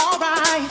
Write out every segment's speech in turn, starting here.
alright.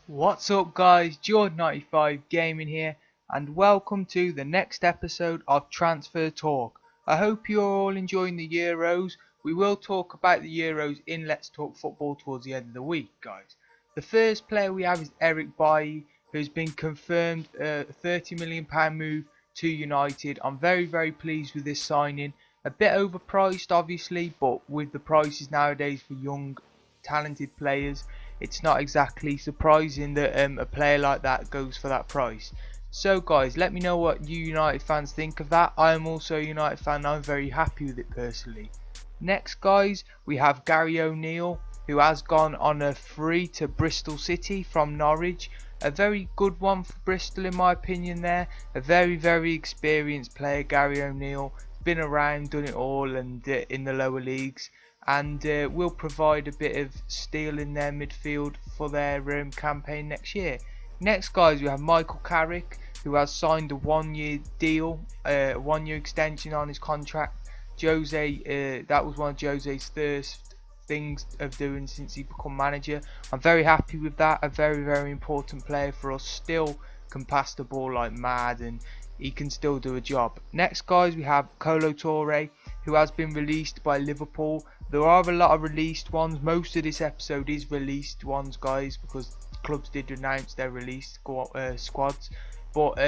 What's up guys, Jordan95 Gaming here and welcome to the next episode of Transfer Talk. I hope you're all enjoying the Euros. We will talk about the Euros in Let's Talk Football towards the end of the week guys. The first player we have is ADEBAYOR, who's been confirmed a £30 million move to United. I'm very pleased with this signing. A bit overpriced obviously, but with the prices nowadays for young talented players, it's not exactly surprising that a player like that goes for that price. So guys, let me know what you United fans think of that. I am also a United fan, I'm very happy with it personally. Next guys, we have Gary O'Neill, who has gone on a free to Bristol City from Norwich. A very good one for Bristol in my opinion there. A very experienced player, Gary O'Neill. Been around, done it all, and in the lower leagues. And will provide a bit of steel in their midfield for their campaign next year. Next guys, we have Michael CARRICK, who has signed a 1-year deal, 1-year extension on his contract. Jose, that was one of Jose's first things of doing since he become manager. I'm very happy with that. A very important player for us. Still can pass the ball like mad and he can still do a job. Next guys, we have Kolo Touré, who has been released by Liverpool. There are a lot of released ones. Most of this episode is released ones guys, because clubs did announce their released squads. But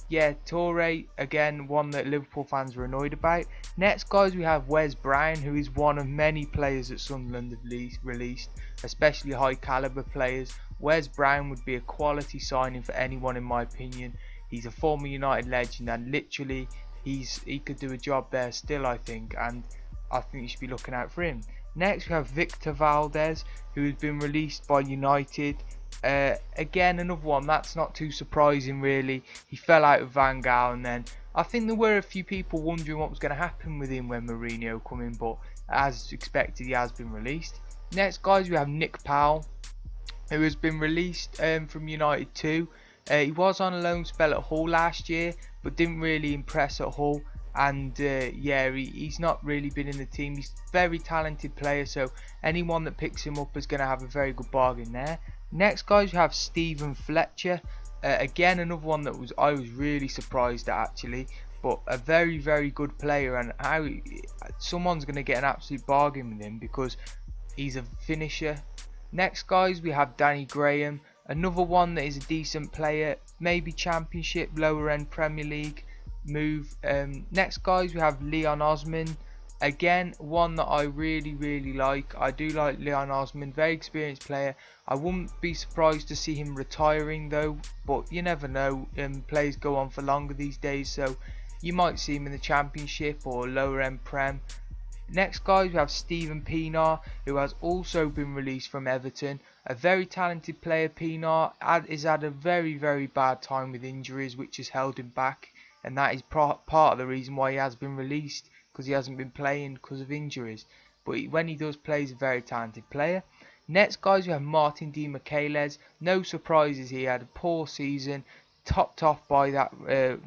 yeah, Touré again, one that Liverpool fans were annoyed about. Next guys, we have Wes Brown, who is one of many players that Sunderland have released, especially high caliber players. Wes Brown would be a quality signing for anyone in my opinion. He's a former United legend and literally he could do a job there still, I think, and I think you should be looking out for him. Next we have Victor VALDES, who has been released by United. Again, another one that's not too surprising really. He fell out of Van Gaal, and then I think there were a few people wondering what was going to happen with him when Mourinho come in, but as expected he has been released. Next guys, we have Nick Powell, who has been released from United too. He was on a loan spell at Hull last year, but didn't really impress at Hull. And yeah, he's not really been in the team. He's a very talented player, so anyone that picks him up is going to have a very good bargain there. Next guys, we have Stephen FLETCHER. Again, another one that I was really surprised at actually, but a very good player, and someone's going to get an absolute bargain with him because he's a finisher. Next guys, we have Danny Graham, another one that is a decent player, maybe Championship, lower end Premier League move. Next guys, we have Leon Osman, again one that I really like. I do like Leon Osman, very experienced player. I wouldn't be surprised to see him retiring though, but you never know, players go on for longer these days, so you might see him in the Championship or lower end Prem. Next guys, we have Steven Pienaar, who has also been released from Everton. A very talented player. Pienaar has had a very bad time with injuries which has held him back, and that is part of the reason why he has been released, because he hasn't been playing because of injuries. But when he does play, he's a very talented player. Next guys, we have Martin DEMICHELIS. No surprises, he had a poor season, topped off by that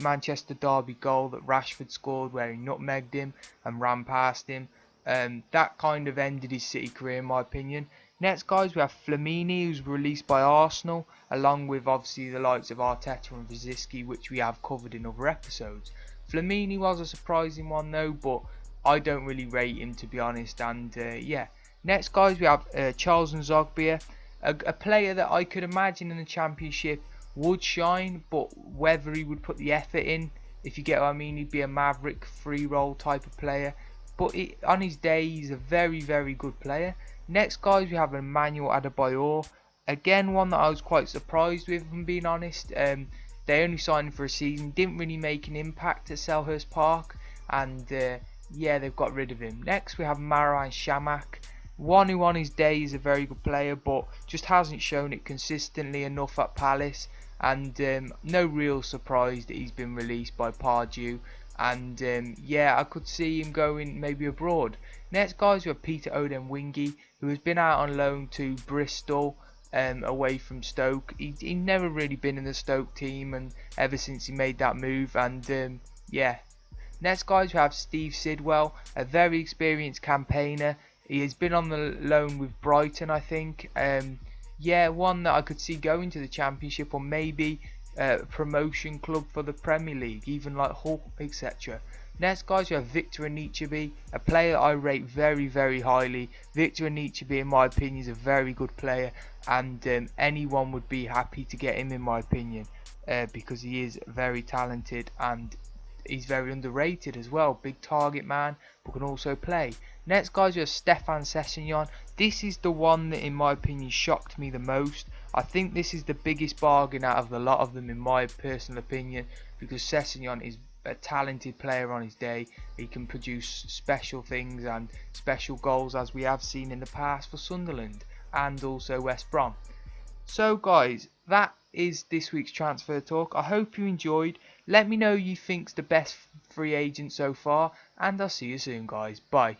Manchester derby goal that Rashford scored where he nutmegged him and ran past him. That kind of ended his City career in my opinion. Next guys, we have Flamini, who's released by Arsenal, along with obviously the likes of Arteta and Vizicki, which we have covered in other episodes. Flamini was a surprising one though, but I don't really rate him to be honest. And yeah, next guys, we have Charles Nzogbia, a player that I could imagine in the Championship would shine, but whether he would put the effort in, if you get what I mean, he'd be a maverick free roll type of player. But on his day, he's a very good player. Next guys, we have Emmanuel Adebayor, again one that I was quite surprised with, if I'm being honest. They only signed him for a season, didn't really make an impact at Selhurst Park, and yeah, they've got rid of him. Next we have Marouane CHAMAKH, one who on his day is a very good player, but just hasn't shown it consistently enough at Palace. And no real surprise that he's been released by Pardew. And yeah, I could see him going maybe abroad. Next guys, we have Peter Odemwingie, who has been out on loan to Bristol, away from Stoke. He never really been in the Stoke team, and ever since he made that move, and yeah, Next guys we have Steve Sidwell, a very experienced campaigner. He has been on the loan with Brighton, I think. Yeah, one that I could see going to the Championship, or maybe a promotion club for the Premier League, even like Hull, etc. Next guys we have Victor ANICHEBE, a player I rate very very highly. Victor ANICHEBE in my opinion is a very good player, and anyone would be happy to get him in my opinion, because he is very talented and he's very underrated as well. Big target man, but can also play. Next guys we have Stefan Sessegnon. This is the one that in my opinion shocked me the most. I think this is the biggest bargain out of the lot of them in my personal opinion, because Sessegnon is a talented player on his day. He can produce special things and special goals, as we have seen in the past for Sunderland and also West Brom. So guys, that is this week's transfer talk. I hope you enjoyed. Let me know who you think's the best free agent so far, and I'll see you soon guys. Bye.